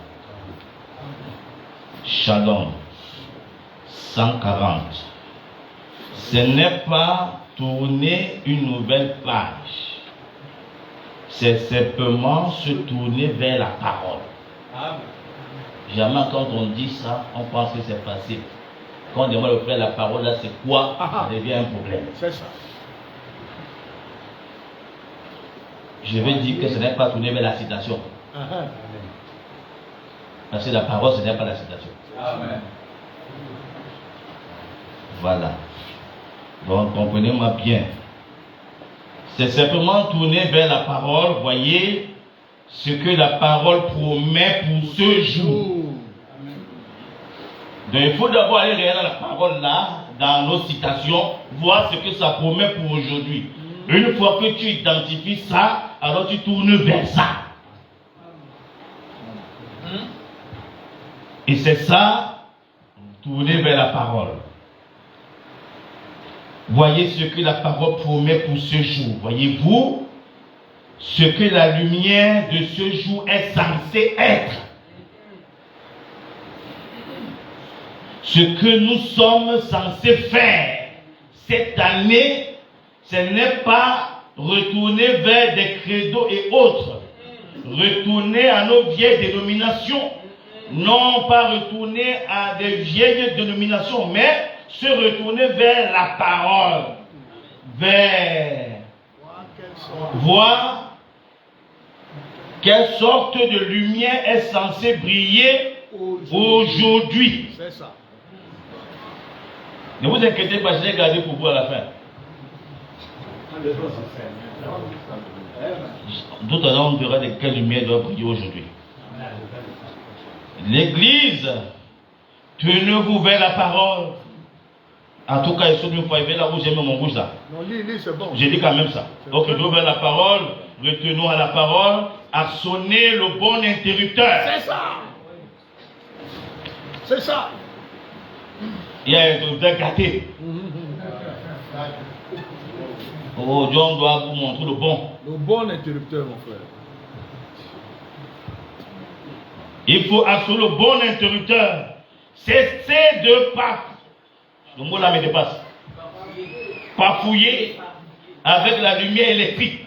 Shalom 140. Ce n'est pas tourner une nouvelle page. C'est simplement se tourner vers la parole. Jamais quand on dit ça, on pense que c'est facile. Quand on demande de faire la parole, là, c'est quoi? Ça devient un problème. C'est ça. Je vais dire que ce n'est pas tourner vers la citation. Parce que la parole, ce n'est pas la citation. Amen. Voilà. Donc, comprenez-moi bien. C'est simplement tourner vers la parole, voyez ce que la parole promet pour ce jour. Donc, il faut d'abord aller regarder la parole là, dans nos citations, voir ce que ça promet pour aujourd'hui. Une fois que tu identifies ça, alors tu tournes vers ça. Et c'est ça, tourner vers la parole. Voyez ce que la parole promet pour ce jour. Voyez-vous ce que la lumière de ce jour est censée être. Ce que nous sommes censés faire cette année, ce n'est pas retourner vers des credos et autres. Retourner à nos vieilles dénominations. Non pas retourner à des vieilles dénominations, mais se retourner vers la parole. Vers voir quelle sorte de lumière est censée briller aujourd'hui. C'est ça. Ne vous inquiétez pas, je l'ai gardé pour vous à la fin. Tout à l'heure, on verra de quelle lumière doit briller aujourd'hui. L'église, tenez-vous vers la parole. En tout cas, il faut une fois, il là où j'ai mis mon rouge là. Non, lis, c'est bon. J'ai dit quand même ça. Donc, nous vers la parole, retenons à la parole, à sonner le bon interrupteur. C'est ça. C'est ça. Il y a un interrupteur gâté. Oh, Dieu, on doit vous montrer le bon. Le bon interrupteur, mon frère. Il faut assurer le bon interrupteur. Cessez de pas. Le mot là me dépasse. Pas fouiller avec la lumière électrique.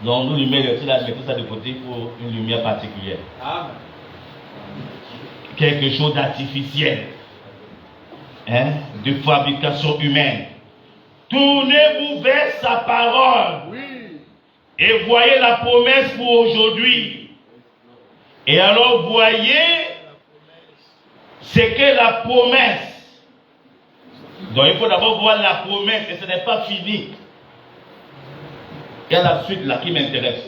Donc, nous, lumière électrique, là, mettons ça de côté pour une lumière particulière. Quelque chose d'artificiel. Hein? De fabrication humaine. Tournez-vous vers sa parole. Oui. Et voyez la promesse pour aujourd'hui. Et alors voyez ce qu'est la promesse. Donc il faut d'abord voir la promesse et ce n'est pas fini. Il y a la suite là qui m'intéresse.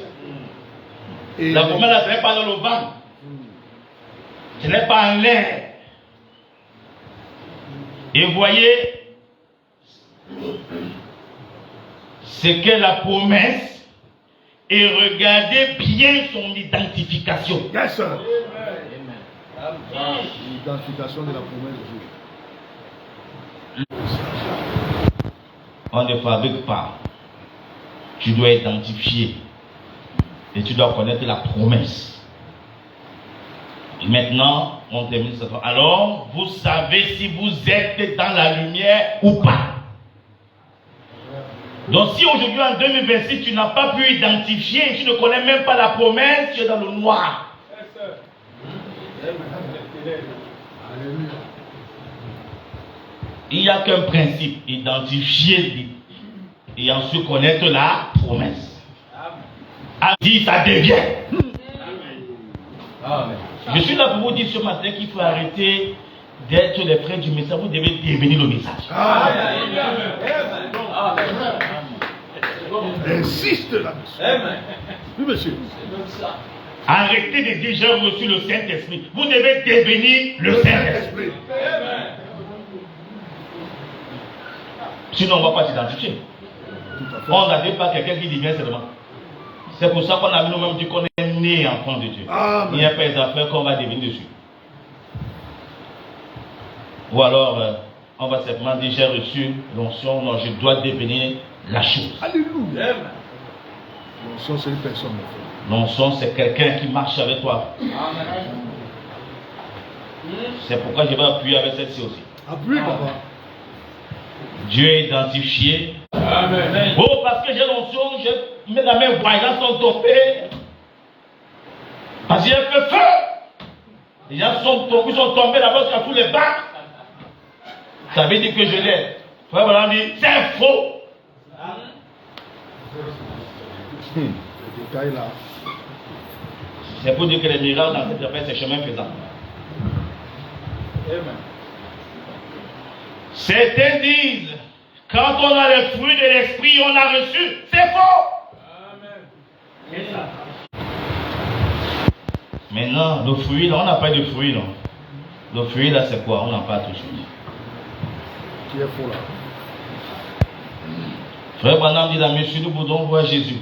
La promesse là, ce n'est pas dans le vent. Ce n'est pas en l'air. Et voyez ce qu'est la promesse. Et regardez bien son identification. Yes, sir. L'identification de la promesse de Dieu. On ne fabrique pas. Tu dois identifier. Et tu dois connaître la promesse. Et maintenant, on termine ça. Alors, vous savez si vous êtes dans la lumière ou pas. Donc si aujourd'hui en 2026 tu n'as pas pu identifier, tu ne connais même pas la promesse, tu es dans le noir. Il n'y a qu'un principe, identifier et ensuite connaître la promesse. Dit ça devient. Je suis là pour vous dire ce matin qu'il faut arrêter d'être les frères du message, vous devez devenir le message. Insiste là-dessus. Oui, monsieur. Arrêtez de dire j'ai reçu le Saint-Esprit. Vous devez devenir le Saint-Esprit. Sinon, on ne va pas s'identifier. On n'avait pas quelqu'un qui devient seulement. C'est pour ça qu'on a nous-mêmes dit qu'on est né enfant de Dieu. Il n'y a pas des affaires qu'on va devenir dessus. Ou alors, on va simplement dire j'ai reçu l'onction, non, je dois devenir la chose. Alléluia. L'onction, c'est une personne. L'onction, c'est quelqu'un qui marche avec toi. C'est pourquoi je vais appuyer avec celle-ci aussi. Appuie, papa. Dieu est identifié. Amen. Oh, parce que j'ai l'onction, je mets la main, les gens sont tombés. Parce qu'il y a fait feu. Les gens sont tombés là-bas sur tous les bacs. Ça veut dire que je l'ai. Frère Branham dit, c'est faux. Le détail là. C'est pour dire que les miracles dans cette affaire, c'est chemin faisant. Certains disent, quand on a le fruit de l'esprit, on a reçu. C'est faux. Amen. Maintenant, le fruit, là, on n'a pas de fruit, non. Le fruit, là, c'est quoi? On n'a pas toujours. Qui est faux là? Frère Branham dit là, monsieur, nous voulons voir Jésus.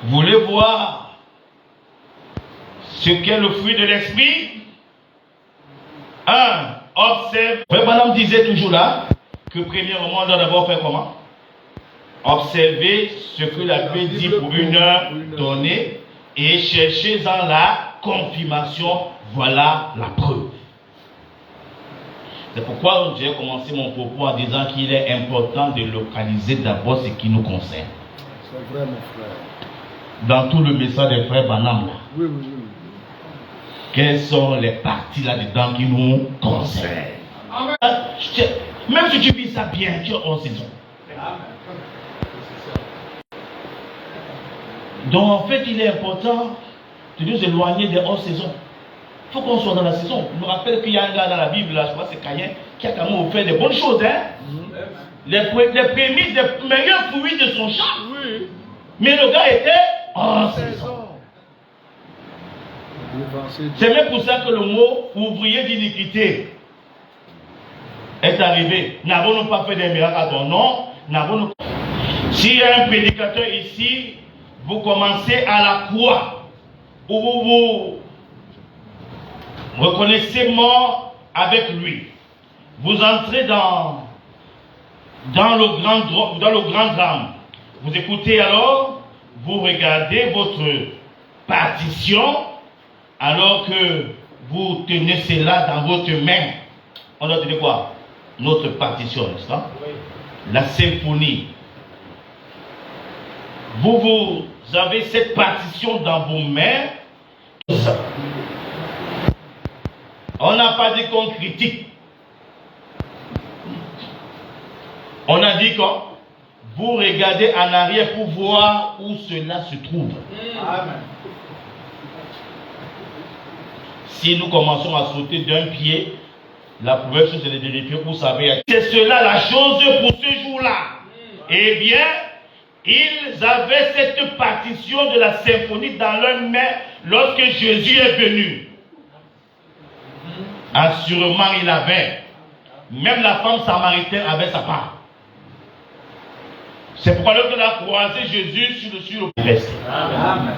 Vous voulez voir ce qu'est le fruit de l'esprit? Observe. Frère Branham disait toujours là que premièrement, on doit d'abord faire comment? Observez ce que la Bible dit pour une heure donnée et cherchez en la confirmation. Voilà la preuve. C'est pourquoi j'ai commencé mon propos en disant qu'il est important de localiser d'abord ce qui nous concerne. C'est vrai, mon frère. Dans tout le message des frères Branham là. Oui, oui, oui. Quelles sont les parties là-dedans qui nous concernent? Même si tu vis ça bien, tu es hors saison. Donc en fait, il est important de nous éloigner des hors saisons. Il faut qu'on soit dans la saison. Je me rappelle qu'il y a un gars dans la Bible, là, je crois que c'est Caïn, qui a quand même offert des bonnes choses. Les prémices des meilleurs fruits de son champ. Oui. Mais le gars était hors saison. C'est même pour ça que le mot ouvrier d'iniquité est arrivé. N'avons-nous pas fait des miracles à ton nom? N'avons-nous... S'il y a un prédicateur ici, vous commencez à la croix, où vous vous reconnaissez mort avec lui. Vous entrez dans le grand drame. Vous écoutez alors, vous regardez votre partition, alors que vous tenez cela dans votre main. On doit tenir quoi? Notre partition, n'est-ce pas? La symphonie. Vous avez cette partition dans vos mains. On n'a pas dit qu'on critique. On a dit qu'on vous regardez en arrière pour voir où cela se trouve. Amen. Si nous commençons à sauter d'un pied, la première chose c'est de vérifier où ça va être. C'est cela la chose pour ce jour-là. Eh bien, ils avaient cette partition de la symphonie dans leurs mains lorsque Jésus est venu. Assurément, il avait. Même la femme samaritaine avait sa part. C'est pourquoi lorsqu'elle a croisé Jésus sur le reste. Amen.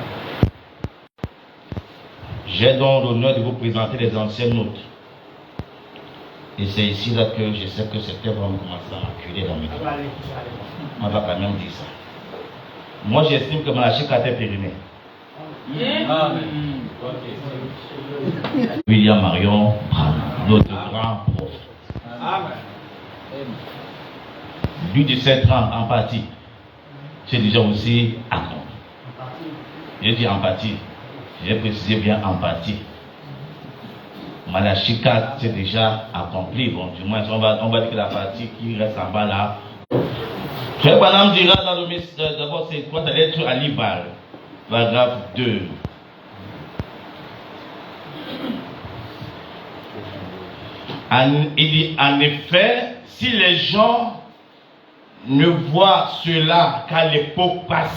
J'ai donc l'honneur de vous présenter les anciennes notes. Et c'est ici là que je sais que c'était vraiment commencé à reculer dans mes temps. On va quand même dire ça. Moi j'estime que Malachie a été périmé. William Marion Branham, notre grand prophète. du 17 ans en partie, c'est déjà aussi accompli. J'ai dit en partie, j'ai précisé bien en partie. Malachie 4, c'est déjà accompli. Bon, du moins, on va dire que la partie qui reste en bas là. Frère Branham dira dans le message, d'abord c'est quoi, la lettre à Libal, paragraphe 2. Il dit, en effet, si les gens ne voient cela qu'à l'époque passée,